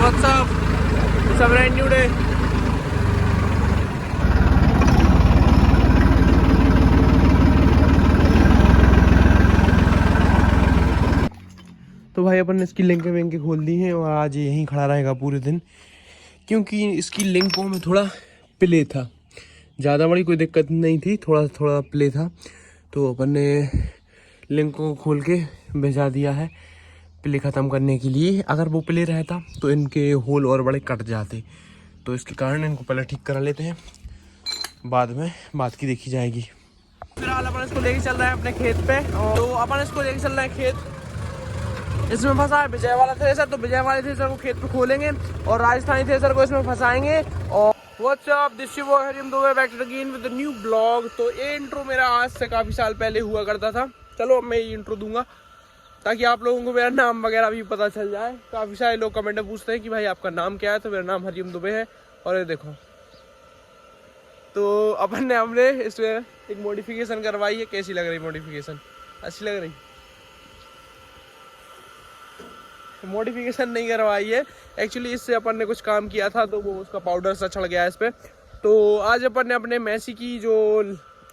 what's up? It's a brand new day. तो भाई अपन ने इसकी लिंकें विंकें खोल दी हैं और आज यहीं खड़ा रहेगा पूरे दिन, क्योंकि इसकी लिंकों में थोड़ा प्ले था। ज़्यादा बड़ी कोई दिक्कत नहीं थी, थोड़ा थोड़ा प्ले था। तो अपन ने लिंकों को खोल के भिजा दिया है प्ले ख़त्म करने के लिए। अगर वो प्ले रहता तो इनके होल और बड़े कट जाते, तो इसके कारण इनको पहले ठीक करा लेते हैं, बाद में बात की देखी जाएगी। फिलहाल अपन इसको लेके चल रहे हैं अपने खेत पे। तो अपन इसको लेके चल रहे हैं खेत। इसमें फंसा है विजय वाला थ्रेसर, तो विजय वाले थ्रेसर को खेत पे खोलेंगे और राजस्थानी थ्रेसर को इसमें फंसाएंगे। और what's up, this is Harim Dubey back again with the new blog. तो ये इंट्रो मेरा आज से काफ़ी साल पहले हुआ करता था। चलो अब मैं ये इंट्रो दूंगा ताकि आप लोगों को मेरा नाम वगैरह भी पता चल जाए। काफ़ी सारे लोग कमेंट में पूछते हैं कि भाई आपका नाम क्या है, तो मेरा नाम हरिम दुबे है। और ये देखो, तो अपन ने हमने इसमें एक मॉडिफिकेशन करवाई है। कैसी लग रही मॉडिफिकेशन? अच्छी लग रही? मॉडिफिकेशन नहीं करवाई है एक्चुअली, इससे अपन ने कुछ काम किया था तो वो उसका पाउडर सा चढ़ गया है इस पर। तो आज अपन ने अपने मैसी की जो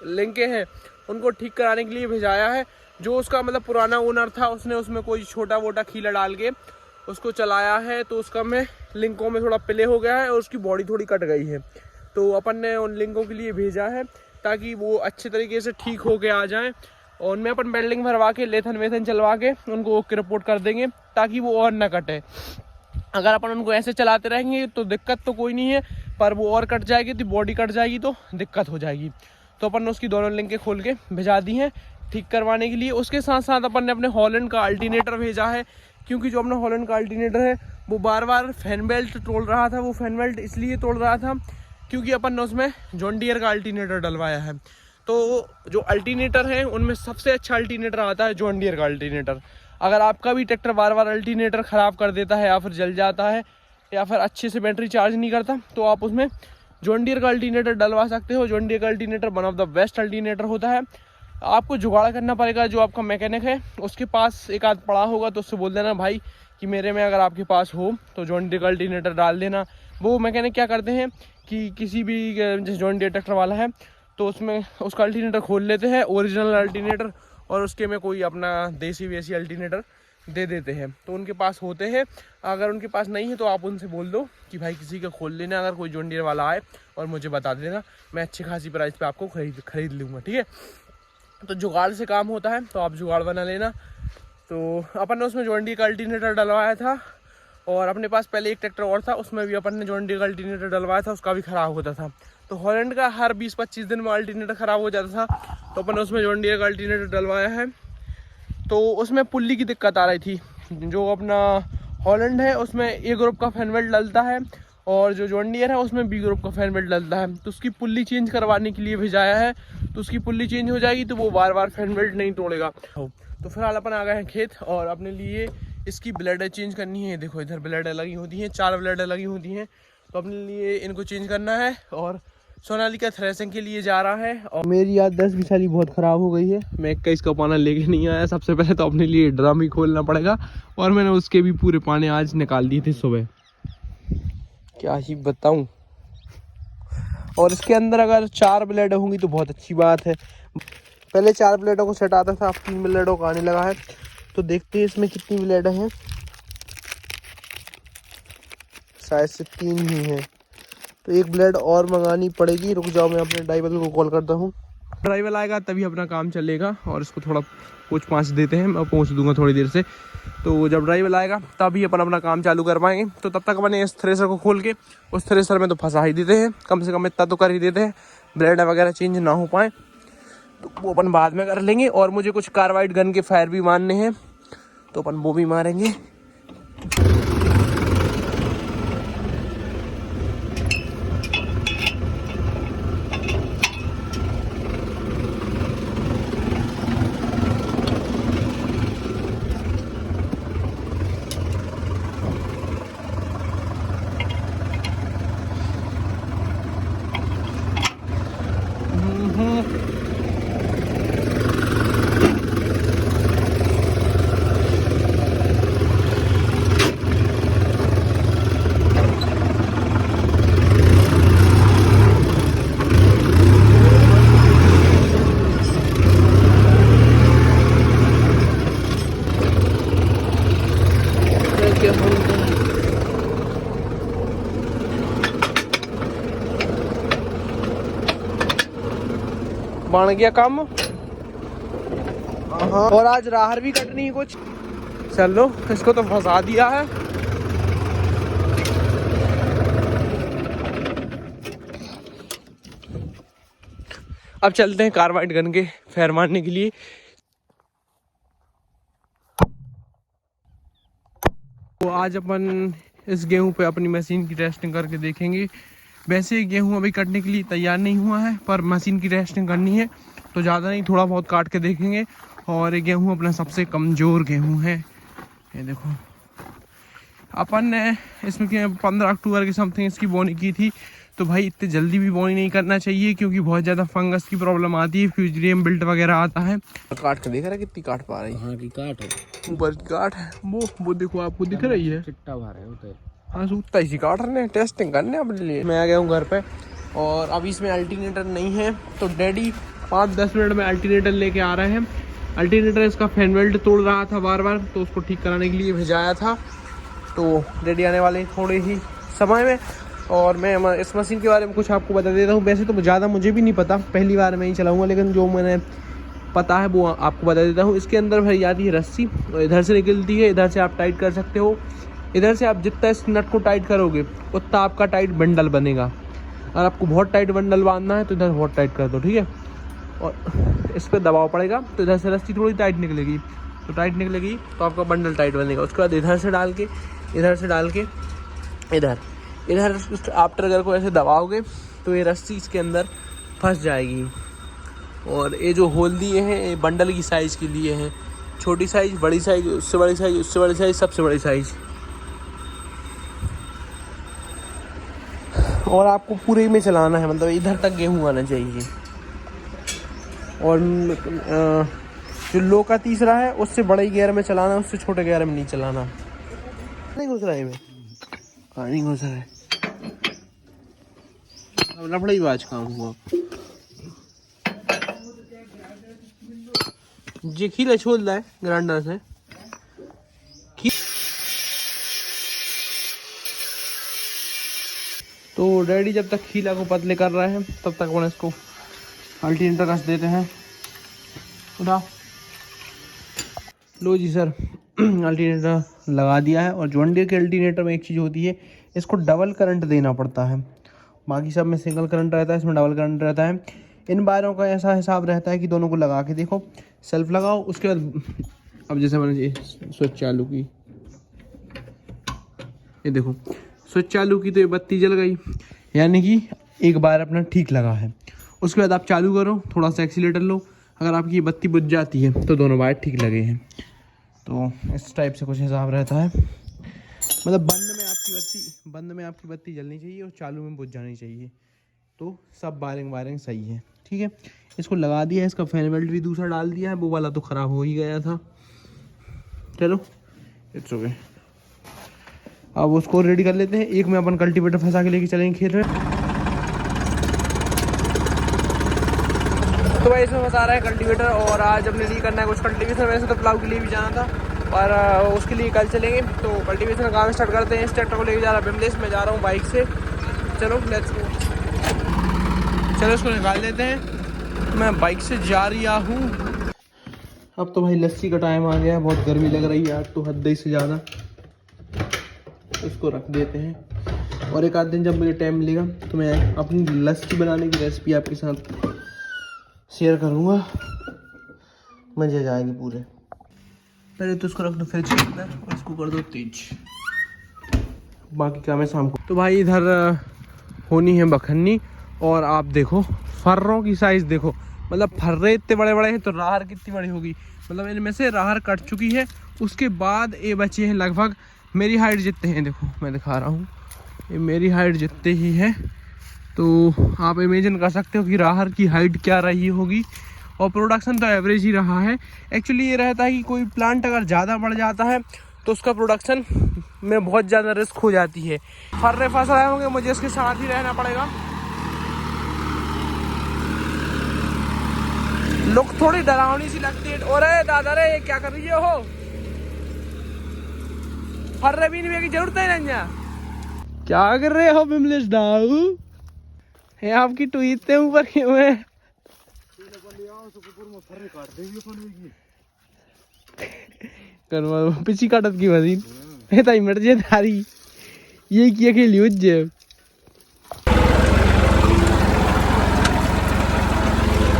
लिंकें हैं उनको ठीक कराने के लिए भिजाया है। जो उसका मतलब पुराना ओनर था उसने उसमें कोई छोटा वोटा खीला डाल के उसको चलाया है, तो उसका में लिंकों में थोड़ा प्ले हो गया है और उसकी बॉडी थोड़ी कट गई है। तो अपन ने उन लिंकों के लिए भेजा है ताकि वो अच्छे तरीके से ठीक हो के आ जाएं। और उनमें अपन बेल्डिंग भरवा के लेथन वेथन चलवा के उनको ओके रिपोर्ट कर देंगे ताकि वो और ना कटे। अगर अपन उनको ऐसे चलाते रहेंगे तो दिक्कत तो कोई नहीं है, पर वो और कट जाएगी तो बॉडी कट जाएगी तो दिक्कत हो जाएगी। तो अपन ने उसकी दोनों लिंकें खोल के भिजा दी हैं ठीक करवाने के लिए। उसके साथ साथ अपन ने अपने हॉलैंड का अल्टरनेटर भेजा है, क्योंकि जो अपना हॉलैंड का अल्टरनेटर है वो बार बार फैन बेल्ट तोड़ रहा था। वो फैन बेल्ट इसलिए तोड़ रहा था क्योंकि अपन ने उसमें जॉन डियर का अल्टरनेटर डलवाया है। तो जो अल्टरनेटर है उनमें सबसे अच्छा अल्टरनेटर आता है जॉन डियर का अल्टरनेटर। अगर आपका भी ट्रैक्टर बार बार अल्टरनेटर ख़राब कर देता है या फिर जल जाता है या फिर अच्छे से बैटरी चार्ज नहीं करता, तो आप उसमें जॉन डियर का अल्टरनेटर डलवा सकते हो। जॉन डियर का alternator one of the best alternator होता है। आपको जुगाड़ करना पड़ेगा, जो आपका मैकेनिक है उसके पास एक आध पड़ा होगा तो उससे बोल देना भाई कि मेरे में अगर आपके पास हो तो जॉन डियर का अल्टरनेटर डाल देना। वो मैकेनिक क्या करते हैं कि किसी भी जैसे जॉन डियर ट्रैक्टर वाला है तो उसमें उसका अल्टरनेटर खोल लेते हैं, ओरिजिनल अल्टरनेटर, और उसके में कोई अपना देसी वैसी अल्टरनेटर दे देते हैं। तो उनके पास होते हैं। अगर उनके पास नहीं है तो आप उनसे बोल दो कि भाई किसी का खोल लेना, अगर कोई जॉन डियर वाला आए और मुझे बता देना, मैं अच्छी खासी प्राइस पे आपको खरीद लूँगा, ठीक है। तो जुगाड़ से काम होता है, तो आप जुगाड़ बना लेना। तो अपन ने उसमें जॉन डियर का अल्टरनेटर डलवाया था और अपने पास पहले एक ट्रैक्टर और था उसमें भी अपन ने जॉन डियर का अल्टरनेटर डलवाया था, उसका भी ख़राब होता था। तो हॉलैंड का हर 20-25 दिन में अल्टरनेटर ख़राब हो जाता था, तो अपन ने उसमें जॉन डियर का अल्टरनेटर डलवाया है। तो उसमें पुल्ली की दिक्कत आ रही थी। जो अपना हॉलैंड है उसमें ए ग्रुप का फैन बेल्ट डलता है और जो जॉन डियर है उसमें बी ग्रुप का फैन बेल्ट डलता है। तो उसकी पुल्ली चेंज करवाने के लिए भिजाया है, तो उसकी पुल्ली चेंज हो जाएगी तो वो बार बार फैन बेल्ट नहीं तोड़ेगा। तो फिलहाल अपन आ गए हैं खेत और अपने लिए इसकी ब्लेडें चेंज करनी है। देखो इधर ब्लेडें लगी होती हैं, 4 ब्लेडें लगी होती हैं, तो अपने लिए इनको चेंज करना है। और सोनालिका थ्रेसिंग के लिए जा रहा है। और मेरी याद 10-20 साल बहुत ख़राब हो गई है, मैं 21 का पाना लेके नहीं आया। सबसे पहले तो अपने लिए ड्रम ही खोलना पड़ेगा और मैंने उसके भी पूरे पाने आज निकाल दिए थे सुबह, क्या ही बताऊं। और इसके अंदर अगर 4 ब्लेडें होंगी तो बहुत अच्छी बात है। पहले 4 ब्लेडों को सेट आता था, अब 3 ब्लेडों का आने लगा है। तो देखते हैं इसमें कितनी ब्लेडें हैं, शायद से 3 ही हैं, तो 1 ब्लेड और मंगानी पड़ेगी। रुक जाओ, मैं अपने ड्राइवर को कॉल करता हूँ। ड्राइवर आएगा तभी अपना काम चलेगा और इसको थोड़ा पोंछ पाँच देते हैं, मैं पहुँच दूंगा थोड़ी देर से। तो जब ड्राइवर आएगा तभी अपन अपना काम चालू कर पाएंगे। तो तब तक अपने इस थ्रेसर को खोल के उस थ्रेसर में तो फंसा ही देते हैं, कम से कम इतना तो कर ही देते हैं, ब्लेड वगैरह चेंज ना हो पाए तो वो अपन बाद में कर लेंगे। और मुझे कुछ कार्बाइड गन के फायर भी मारने हैं, तो अपन वो भी मारेंगे। क्या बोलते हैं, बन गया काम। हाँ, और आज राहर भी कटनी है कुछ। चलो इसको तो फंसा दिया है। अब चलते हैं कार्बाइड गन के फैर मारने के लिए। तो आज अपन इस गेहूं पे अपनी मशीन की टेस्टिंग करके देखेंगे। वैसे गेहूं अभी कटने के लिए तैयार नहीं हुआ है, पर मशीन की टेस्टिंग करनी है तो ज़्यादा नहीं, थोड़ा बहुत काट के देखेंगे। और ये गेहूं अपना सबसे कमज़ोर गेहूं है। ये देखो, अपन ने इसमें 15 अक्टूबर के समथिंग इसकी बोनी की थी। तो भाई इतनी जल्दी भी बोनी नहीं करना चाहिए, क्योंकि बहुत ज़्यादा फंगस की प्रॉब्लम आती है, फ्यूजरियम बिल्ट वगैरह आता है। काट के देख रहा है कितनी काट पा रही है। हाँ की काट है, ऊपर की काट है वो देखो, आपको दिख रही है। चिट्टा भर है उधर। हाँ सूखता इसी काट रहे हैं, टेस्टिंग करने अपने लिए। मैं आ गया हूँ घर पे और अभी इसमें अल्टरनेटर नहीं है, तो डैडी 5-10 मिनट में अल्टरनेटर लेके आ रहे हैं। अल्टरनेटर इसका फैन वेल्ट तोड़ रहा था बार बार, तो उसको ठीक कराने के लिए भेजाया था। तो डैडी आने वाले थोड़े ही समय में। और मैं इस मशीन के बारे में कुछ आपको बता देता हूँ। वैसे तो ज़्यादा मुझे भी नहीं पता, पहली बार मैं ही चलाऊँगा, लेकिन जो मैंने पता है वो आपको बता देता हूँ। इसके अंदर भरी जाती है रस्सी, इधर से निकलती है, इधर से आप टाइट कर सकते हो। इधर से आप जितना इस नट को टाइट करोगे उतना आपका टाइट बंडल बनेगा। और आपको बहुत टाइट बंडल बांधना है तो इधर बहुत टाइट कर दो, ठीक है। और इस पर दबाव पड़ेगा तो इधर से रस्सी थोड़ी टाइट निकलेगी, तो टाइट निकलेगी तो आपका बंडल टाइट बनेगा। उसके बाद इधर से डाल के इधर आप ट्रिगर को ऐसे दबाओगे तो ये रस्सी इसके अंदर फंस जाएगी। और ये जो होल दिए हैं ये बंडल की साइज़ के लिए हैं, छोटी साइज़, बड़ी साइज़, उससे बड़ी साइज़, उससे बड़ी साइज़, सबसे बड़ी साइज़। और आपको पूरे में चलाना है, मतलब इधर तक गेहूँ आना चाहिए। और जो लो का तीसरा है उससे बड़े गियर में चलाना, उससे छोटे गियर में नहीं चलाना। नहीं घुस रहा है में, कहाँ नहीं घुस रहा है। अब लफड़ा ही बाज काम हुआ। जी खीला छोड़ रहा है ग्राइंडर से। तो डैडी जब तक खीला को पतले कर रहे हैं तब तक अपन इसको अल्टरनेटर कस देते हैं। उठा लो जी सर, अल्टरनेटर लगा दिया है। और जॉन डीयर के अल्टरनेटर में एक चीज़ होती है, इसको डबल करंट देना पड़ता है। बाकी सब में सिंगल करंट रहता है, इसमें डबल करंट रहता है। इन वायरों का ऐसा हिसाब रहता है कि दोनों को लगा के देखो, सेल्फ लगाओ, उसके बाद अब जैसे मैंने स्विच चालू की, ये देखो स्विच चालू की तो ये बत्ती जल गई, यानी कि एक बार अपना ठीक लगा है। उसके बाद आप चालू करो, थोड़ा सा एक्सीलेटर लो, अगर आपकी ये बत्ती बुझ जाती है तो दोनों वायर ठीक लगे हैं। तो इस टाइप से कुछ हिसाब रहता है, मतलब बंद में आपकी बत्ती जलनी चाहिए और चालू में बुझ जानी चाहिए, तो सब वायरिंग सही है, ठीक है। इसको लगा दिया है, इसका फैन बेल्ट भी दूसरा डाल दिया है, वो वाला तो ख़राब हो ही गया था। चलो इट्स ओके, अब उसको रेडी कर लेते हैं। एक में अपन कल्टीवेटर फंसा के लेके चलेंगे खेत में। तो भाई इसमें फंसा रहा है कल्टीवेटर, और आज अपने लिए करना है कुछ कल्टीवेशन। वैसे तो प्लाव के लिए भी जाना था, पर उसके लिए कल चलेंगे। तो कल्टीवेशन का काम स्टार्ट करते हैं। इस ट्रैक्टर को लेके जा रहा है बिमलेश, मैं जा रहा हूँ बाइक से। चलो लेट्स गो, चलो इसको निकाल देते हैं। मैं बाइक से जा रहा हूँ। अब तो भाई लस्सी का टाइम आ गया है, बहुत गर्मी लग रही है आज तो हद से ज़्यादा। इसको रख देते हैं, और एक आध दिन जब मुझे टाइम मिलेगा तो मैं अपनी लस्सी बनाने की रेसिपी आपके साथ शेयर करूँगा, मज़े आ जाएगी पूरे। पहले तो इसको रख दो फ्रिज के अंदर और इसको कर दो तेज, बाकी काम है शाम को। तो भाई इधर होनी है बखन्नी, और आप देखो फर्रों की साइज़ देखो, मतलब फर्रे इतने बड़े बड़े हैं तो राहर कितनी बड़ी होगी। मतलब इनमें से राहर कट चुकी है, उसके बाद ये बचे हैं लगभग मेरी हाइट जितने हैं। देखो मैं दिखा रहा हूँ, ये मेरी हाइट जितने ही है, तो आप इमेजिन कर सकते हो कि राहर की हाइट क्या रही होगी। और प्रोडक्शन तो एवरेज ही रहा है। एक्चुअली ये रहता है कि कोई प्लांट अगर ज़्यादा बढ़ जाता है तो उसका प्रोडक्शन में बहुत ज़्यादा रिस्क हो जाती है। फर्रे फंस रहे होंगे, मुझे इसके साथ ही रहना पड़ेगा। लुक थोड़ी डरावनी सी लगती है। और दादा रे ये क्या कर रही हो? फर्रे भी नहीं की जरूरत है ना। क्या कर रहे हो बिमलेश दाऊ? ये आपकी ट्वीट से ऊपर क्यों है? पिछी काटत की मशीन ये तो मर्जी थारी ये किया खेली उज्जे।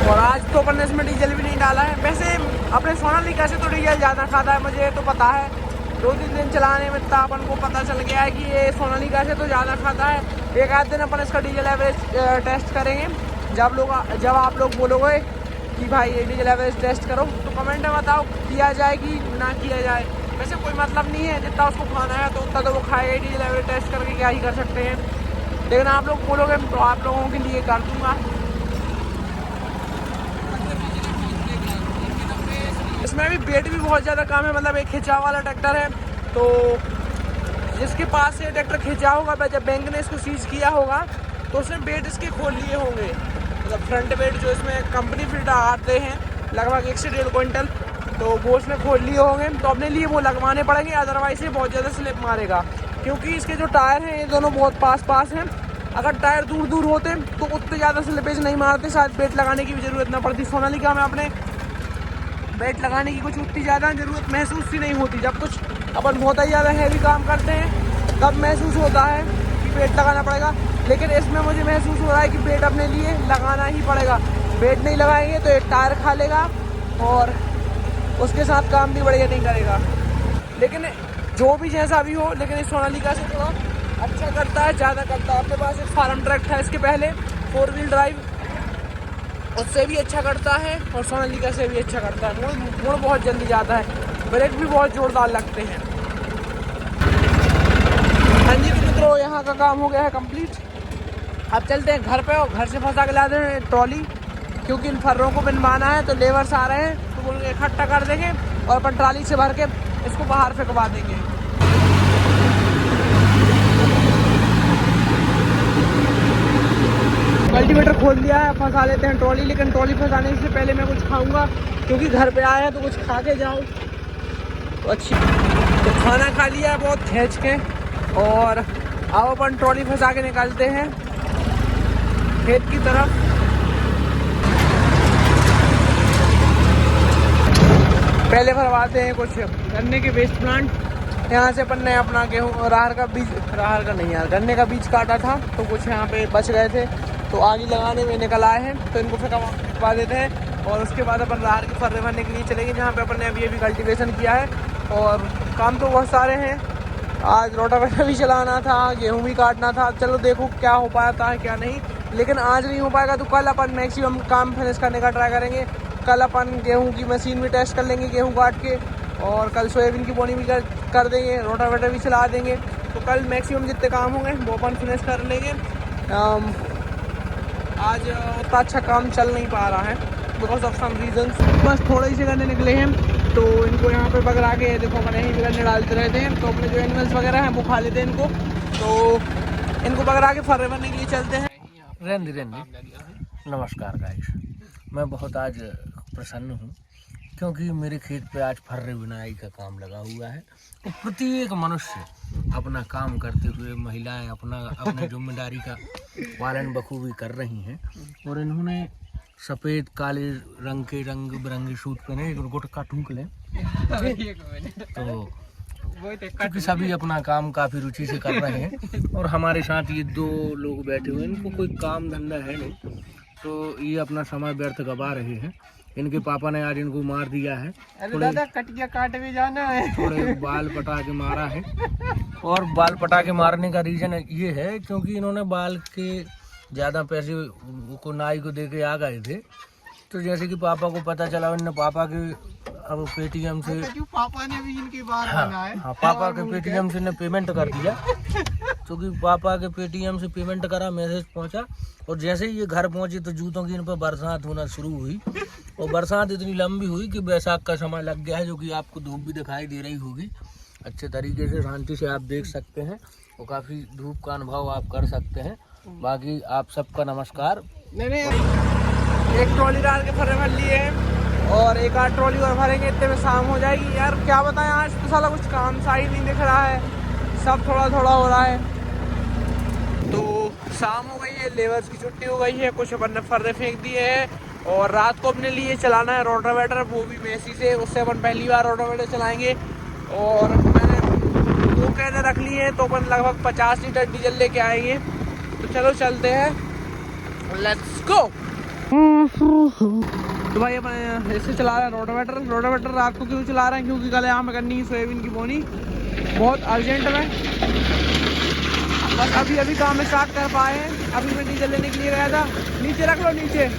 और आज तो अपन ने इसमें डीजल भी नहीं डाला है। वैसे अपने सोनालिका से तो डीजल ज़्यादा खाता है, मुझे तो पता है। 2-3 दिन चलाने में इतना अपन को पता चल गया है कि ये सोनालिका से तो ज़्यादा खाता है। एक आध दिन अपन इसका डीजल एवरेज टेस्ट करेंगे। जब आप लोग बोलोगे कि भाई ये डीजल एवरेज टेस्ट करो तो कमेंट में बताओ किया जाए कि ना किया जाए। वैसे कोई मतलब नहीं है, जितना उसको खाना है तो उतना तो वो खाएगा ही। डीजल एवरेज टेस्ट करके क्या ही कर सकते हैं, लेकिन आप लोग बोलोगे तो आप लोगों के लिए कर दूँगा। इसमें भी वेट भी बहुत ज़्यादा कम है, मतलब एक खिंचाव वाला ट्रैक्टर है। तो जिसके पास से ट्रैक्टर खिंचा होगा, जब बैंक ने इसको सीज किया होगा तो उसने वेट इसके खोल लिए होंगे। मतलब फ्रंट वेट जो इसमें कंपनी फिल्टर आते हैं लगभग 1 से 1.5 क्विंटल, तो वो उसने खोल लिए होंगे। तो अपने लिए वो लगवाने पड़ेंगे, अदरवाइज ये बहुत ज़्यादा स्लिप मारेगा। क्योंकि इसके जो टायर हैं ये दोनों बहुत पास हैं। अगर टायर दूर दूर होते तो उतने ज़्यादा स्लिपेज नहीं मारते, शायद वेट लगाने की भी ज़रूरत ना पड़ती। सोनालिका में अपने वेट लगाने की कुछ उतनी ज़्यादा ज़रूरत महसूस ही नहीं होती। जब कुछ अपन बहुत ही ज़्यादा हैवी काम करते हैं तब महसूस होता है कि वेट लगाना पड़ेगा, लेकिन इसमें मुझे महसूस हो रहा है कि वेट अपने लिए लगाना ही पड़ेगा। वेट नहीं लगाएंगे तो एक टायर खा लेगा और उसके साथ काम भी बढ़िया नहीं करेगा। लेकिन जो भी जैसा भी हो, लेकिन इस सोनालिका से थोड़ा अच्छा करता है, ज़्यादा करता है। अपने पास एक फार्म ट्रक था इसके पहले 4 व्हील ड्राइव, उससे भी अच्छा करता है और सोनालिका से भी अच्छा करता है। मोड़ बहुत जल्दी जाता है, ब्रेक भी बहुत जोरदार लगते हैं। हाँ जी तो मित्रों, यहाँ का काम हो गया है कंप्लीट। अब चलते हैं घर पे और घर से फंसा के ला दें ट्रॉली, क्योंकि इन फर्रों को बनवाना है। तो लेबर्स आ रहे हैं तो वो इकट्ठा कर देंगे और अपन ट्रॉली से भर के इसको बाहर फेंकवा देंगे। कल्टीवेटर खोल दिया है, फंसा लेते हैं ट्रॉली। लेकिन ट्रॉली फंसाने से पहले मैं कुछ खाऊंगा, क्योंकि घर पे आया है तो कुछ खा के जाओ तो अच्छी। तो खाना खा लिया है बहुत खींच के, और अब अपन ट्रॉली फंसा के निकालते हैं खेत की तरफ। पहले भरवाते हैं कुछ गन्ने के वेस्ट प्लांट। यहाँ से अपन ने अपना गेहूँ अरहर का नहीं यार, गन्ने का बीज काटा था तो कुछ यहाँ पे बच गए थे, तो आगे लगाने में निकल आए हैं। तो इनको फेंकवा देते हैं और उसके बाद अपन अरहर के फर्रे भरने के लिए चलेंगे, जहाँ पे अपन ने अभी कल्टीवेशन किया है। और काम तो बहुत सारे हैं, आज रोटावेटर भी चलाना था, गेहूँ भी काटना था। चलो देखो क्या हो पाता है क्या नहीं, लेकिन आज नहीं हो पाएगा तो कल अपन मैक्सिमम काम फिनिश करने का ट्राई करेंगे। कल अपन गेहूँ की मशीन भी टेस्ट कर लेंगे गेहूँ काट के, और कल सोयाबीन की बोनी भी कर देंगे, रोटावेटर भी चला देंगे। तो कल मैक्सिमम जितने काम होंगे वो अपन फिनिश कर लेंगे। आज उतना अच्छा काम चल नहीं पा रहा है बिकॉज ऑफ सम रीजंस। बस थोड़े ही से गन्ने निकले हैं, तो इनको यहाँ पे बगरा के देखो अपन यहीं गन्ने डालते रहते हैं। तो अपने जो एनिमल्स वगैरह हैं वो खा लेते हैं इनको, तो इनको बगरा के फर्रे भरने के लिए चलते हैं। रेंदी नमस्कार गाइस, मैं बहुत आज प्रसन्न हूँ क्योंकि मेरे खेत पे आज फर्रे बुनाई का काम लगा हुआ है। तो प्रत्येक मनुष्य अपना काम करते हुए, महिलाएं अपने जिम्मेदारी का पालन बखूबी कर रही हैं। और इन्होंने सफ़ेद काले रंग बिरंगे सूट पहने, एक गुटका ठूक लें तो क्योंकि सभी अपना काम काफ़ी रुचि से कर रहे हैं। और हमारे साथ ये 2 लोग बैठे हुए हैं, इनको कोई काम धंधा है नहीं, तो ये अपना समय व्यर्थ गवा रहे हैं। इनके पापा ने आज इनको मार दिया है, दादा कटिया काट भी जाना है, थोड़े बाल पटा के मारा है। और बाल पटा के मारने का रीज़न ये है क्योंकि इन्होंने बाल के ज़्यादा पैसे को नाई को दे के आ गए थे। तो जैसे कि पापा को पता चला, उन्होंने पापा के अब पेटीएम से पापा ने भी इनकी बात बनाया। हाँ, पापा के पेटीएम से ने पेमेंट कर दिया। क्योंकि पापा के पेटीएम से पेमेंट करा, मैसेज पहुंचा, और जैसे ही ये घर पहुंचे तो जूतों की इन पर बरसात होना शुरू हुई। और बरसात इतनी लंबी हुई कि बैसाख का समय लग गया है, जो कि आपको धूप भी दिखाई दे रही होगी अच्छे तरीके से, शांति से आप देख सकते हैं। और काफ़ी धूप का अनुभव आप कर सकते हैं। बाकी आप सबका नमस्कार। नहीं एक ट्रॉली डाल के फर्रे भर लिए हैं और एक आध ट्रॉली और भरेंगे, इतने में शाम हो जाएगी। यार क्या बताएं, आज तो साला कुछ काम सा ही नहीं दिख रहा है, सब थोड़ा थोड़ा हो रहा है। तो शाम हो गई है, लेबर्स की छुट्टी हो गई है, कुछ अपन ने फर्रे फेंक दिए हैं और रात को अपने लिए चलाना है रोटावेटर, वो भी मेसी से। उससे अपन पहली बार रोटावेटर चलाएंगे। और मैंने 2 कैने रख लिए हैं, तो अपन लगभग 50 लीटर डीजल लेके आएंगे। तो चलो चलते हैं, लेट्स गो। तो भाई अपन ऐसे चला रहे हैं रोटावेटर रात को क्यों चला रहे हैं, क्योंकि कल यहाँ में करनी है सोयाबीन की बोनी, बहुत अर्जेंट में। बस अभी काम स्टार्ट कर पाए हैं। अभी मैं डीजल लेने के लिए गया था। नीचे रख लो, नीचे।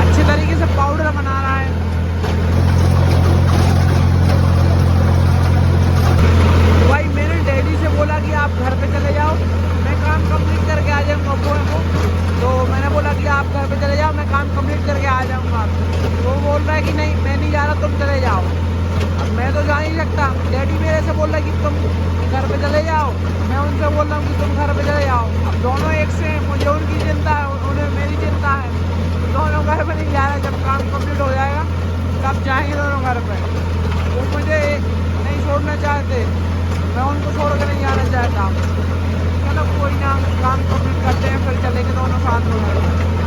अच्छे तरीके से पाउडर बना रहा है। भाई मैंने डैडी से बोला कि आप घर पे चले जाओ, मैं काम कंप्लीट करके आ जाऊँगा को। तो मैंने बोला कि आप घर पे चले जाओ, मैं काम कंप्लीट करके आ जाऊँगा। तो वो बोल रहा है कि नहीं मैं नहीं जा रहा, तुम चले जाओ। अब मैं तो जा नहीं सकता, डैडी मेरे से बोल रहा है कि तुम घर पे चले जाओ, मैं उनसे बोल रहा हूँ कि तुम घर पे चले जाओ। अब दोनों एक से हैं, मुझे उनकी चिंता है, उन्हें मेरी चिंता है। दोनों घर पे नहीं जा रहे, जब काम कंप्लीट हो जाएगा तब जाएंगे दोनों घर पे। वो मुझे नहीं छोड़ना चाहते, मैं उनको छोड़ कर नहीं जाना चाहता। चलो कोई ना, काम कंप्लीट करते हैं, फिर चलेंगे दोनों साथ में।